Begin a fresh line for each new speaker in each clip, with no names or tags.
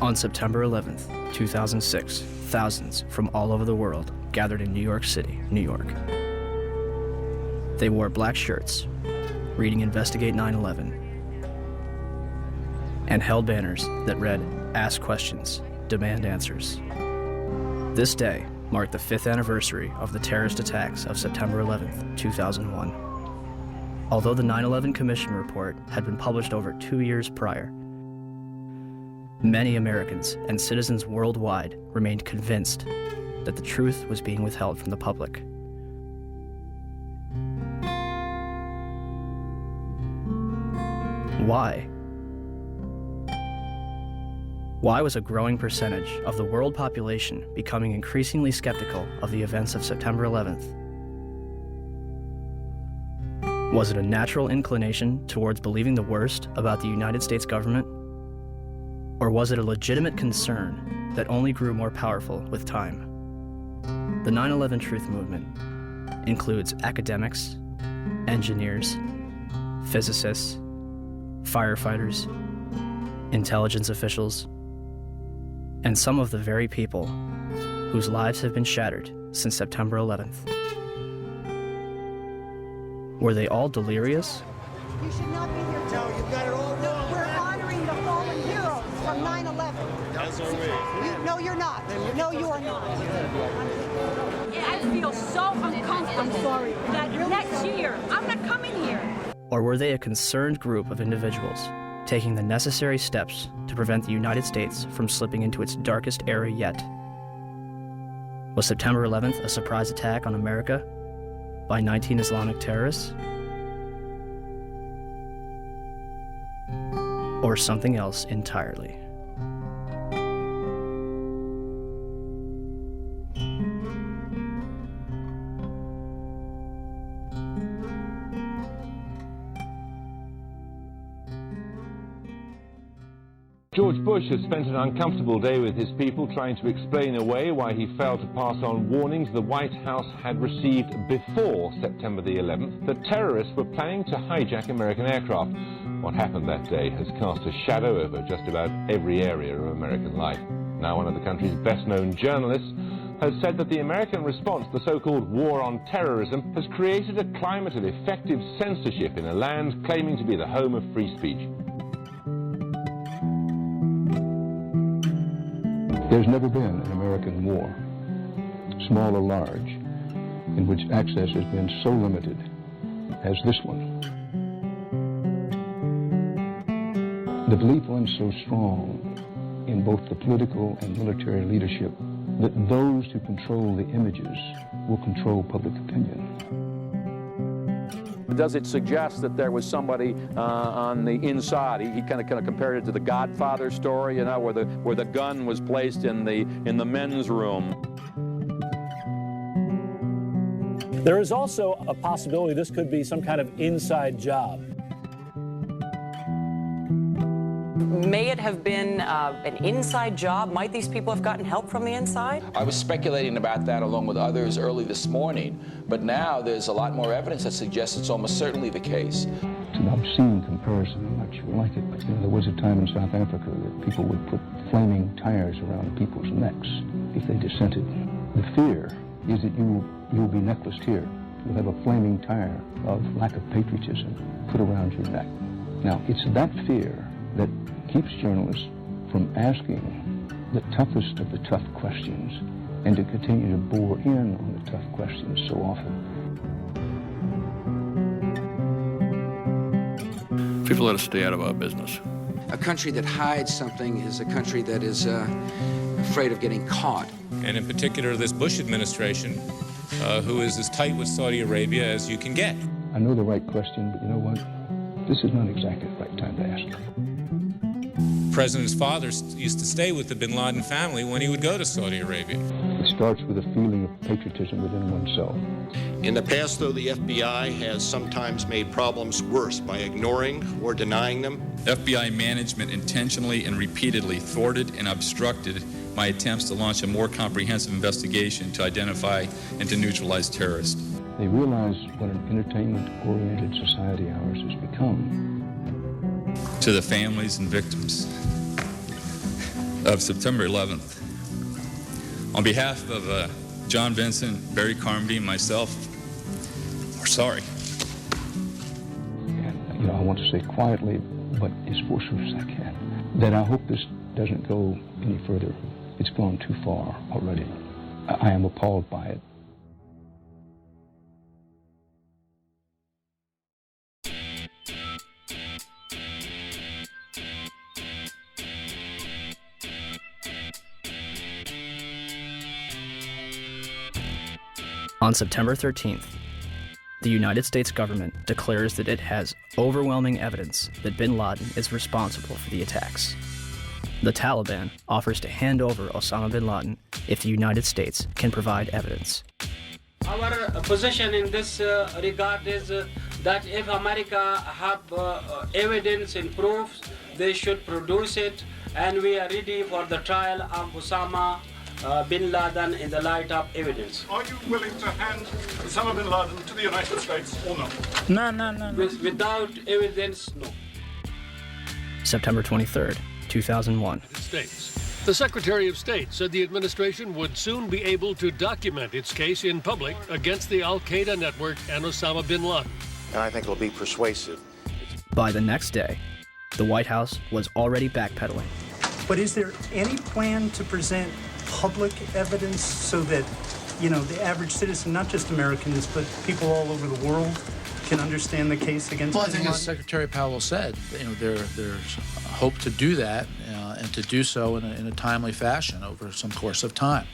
On September 11th, 2006, thousands from all over the world gathered in New York City, New York. They wore black shirts, reading Investigate 9/11, and held banners that read, "Ask questions, demand answers." This day marked the 5th anniversary of the terrorist attacks of September 11th, 2001. Although the 9/11 Commission report had been published over 2 years prior, many Americans and citizens worldwide remained convinced that the truth was being withheld from the public. Why? Why was a growing percentage of the world population becoming increasingly skeptical of the events of September 11th? Was it a natural inclination towards believing the worst about the United States government? Or was it a legitimate concern that only grew more powerful with time? The 9/11 Truth Movement includes academics, engineers, physicists, firefighters, intelligence officials, and some of the very people whose lives have been shattered since September 11th. Were they all delirious?
You should not be here.
No, you've got it all wrong.
We're honoring the fallen heroes from 9/11.
As are we.
No, you're not. No, you are not.
I feel so uncomfortable.
I'm sorry.
That next year, I'm not coming here.
Or were they a concerned group of individuals taking the necessary steps to prevent the United States from slipping into its darkest era yet? Was September 11th a surprise attack on America by 19 Islamic terrorists? Or something else entirely?
George Bush has spent an uncomfortable day with his people trying to explain away why he failed to pass on warnings the White House had received before September the 11th that terrorists were planning to hijack American aircraft. What happened that day has cast a shadow over just about every area of American life. Now one of the country's best-known journalists has said that the American response to the so-called war on terrorism has created a climate of effective censorship in a land claiming to be the home of free speech.
There's never been an American war, small or large, in which access has been so limited as this one. The belief runs so strong in both the political and military leadership that those who control the images will control public opinion.
Does it suggest that there was somebody on the inside? He kind of compared it to the Godfather story, you know, where the gun was placed in the men's room.
There is also a possibility this could be some kind of inside job.
May it have been an inside job? Might these people have gotten help from the inside?
I was speculating about that along with others early this morning, but now there's a lot more evidence that suggests it's almost certainly the case.
It's an obscene comparison. I'm not sure like it, but you know, there was a time in South Africa that people would put flaming tires around people's necks if they dissented. The fear is that you'll be necklaced here. You'll have a flaming tire of lack of patriotism put around your neck. Now, it's that fear that keeps journalists from asking the toughest of the tough questions and to continue to bore in on the tough questions so often.
People let us stay out of our business.
A country that hides something is a country that is afraid of getting caught.
And in particular, this Bush administration, who is as tight with Saudi Arabia as you can get.
I know the right question, but you know what? This is not exactly the right time to ask it.
The president's father used to stay with the bin Laden family when he would go to Saudi Arabia.
It starts with a feeling of patriotism within oneself.
In the past, though, the FBI has sometimes made problems worse by ignoring or denying them.
FBI management intentionally and repeatedly thwarted and obstructed my attempts to launch a more comprehensive investigation to identify and to neutralize terrorists.
They realize what an entertainment-oriented society ours has become.
To the families and victims of September 11th. On behalf of John Vincent, Barry Carmody, and myself, we're sorry.
And, I want to say quietly, but as forcefully as I can, that I hope this doesn't go any further. It's gone too far already. I am appalled by it.
On September 13th, the United States government declares that it has overwhelming evidence that bin Laden is responsible for the attacks. The Taliban offers to hand over Osama bin Laden if the United States can provide evidence.
Our position in this regard is that if America have evidence and proofs, they should produce it, and we are ready for the trial of Osama bin Laden in the light of evidence.
Are you willing to hand Osama bin Laden to the United States or no?
No. Without evidence, no.
September 23rd, 2001.
States. The Secretary of State said the administration would soon be able to document its case in public against the al-Qaeda network and Osama bin Laden.
And I think it'll be persuasive.
By the next day, the White House was already backpedaling.
But is there any plan to present public evidence so that, the average citizen, not just Americans, but people all over the world, can understand the case against bin Laden?
I think as Secretary Powell said, there's hope to do that and to do so in a timely fashion over some course of time.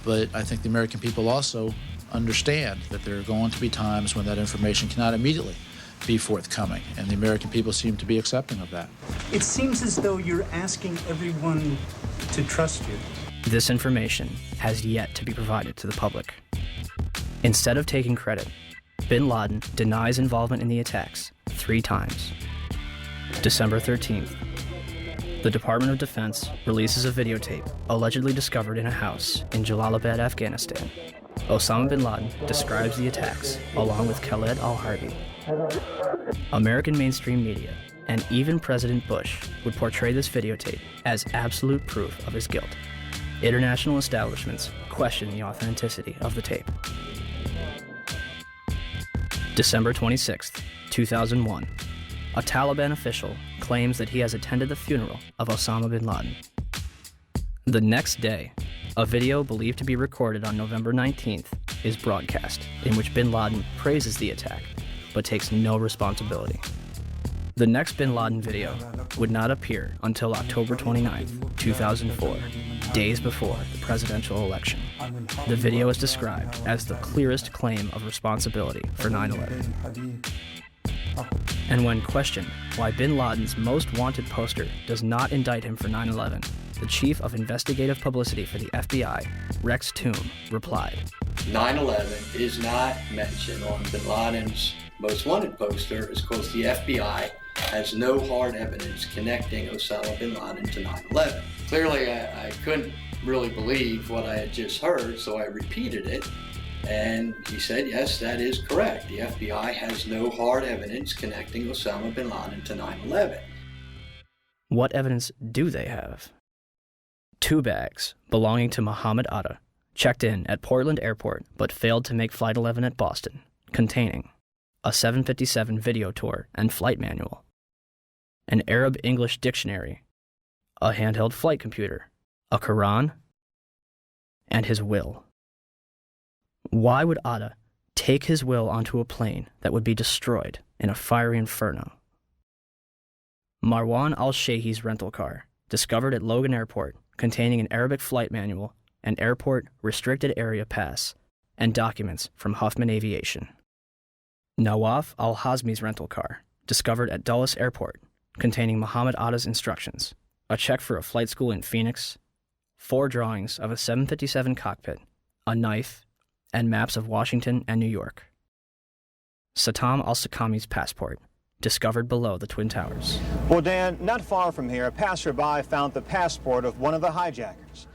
But I think the American people also understand that there are going to be times when that information cannot immediately be forthcoming, and the American people seem to be accepting of that.
It seems as though you're asking everyone to trust you.
This information has yet to be provided to the public. Instead of taking credit, bin Laden denies involvement in the attacks 3 times. December 13th, the Department of Defense releases a videotape allegedly discovered in a house in Jalalabad, Afghanistan. Osama bin Laden describes the attacks along with Khaled al-Harbi. American mainstream media and even President Bush would portray this videotape as absolute proof of his guilt. International establishments question the authenticity of the tape. December 26th, 2001. A Taliban official claims that he has attended the funeral of Osama bin Laden. The next day, a video believed to be recorded on November 19th is broadcast, in which bin Laden praises the attack, but takes no responsibility. The next bin Laden video would not appear until October 29th, 2004, days before the presidential election. The video is described as the clearest claim of responsibility for 9/11. And when questioned why bin Laden's most wanted poster does not indict him for 9/11, the chief of investigative publicity for the FBI, Rex Toome, replied,
9/11 is not mentioned on bin Laden's most wanted poster is because the FBI has no hard evidence connecting Osama bin Laden to 9/11. Clearly, I couldn't really believe what I had just heard, so I repeated it, and he said, yes, that is correct. The FBI has no hard evidence connecting Osama bin Laden to 9/11.
What evidence do they have? 2 bags belonging to Muhammad Atta checked in at Portland Airport but failed to make Flight 11 at Boston, containing a 757 video tour and flight manual, an Arab-English dictionary, a handheld flight computer, a Quran, and his will. Why would Atta take his will onto a plane that would be destroyed in a fiery inferno? Marwan al-Sheikh's rental car, discovered at Logan Airport, containing an Arabic flight manual, an airport restricted area pass, and documents from Huffman Aviation. Nawaf al-Hazmi's rental car, discovered at Dulles Airport, containing Muhammad Atta's instructions, a check for a flight school in Phoenix, 4 drawings of a 757 cockpit, a knife, and maps of Washington and New York. Satam al-Sakami's passport, discovered below the Twin Towers.
Well, Dan, not far from here, a passerby found the passport of one of the hijackers.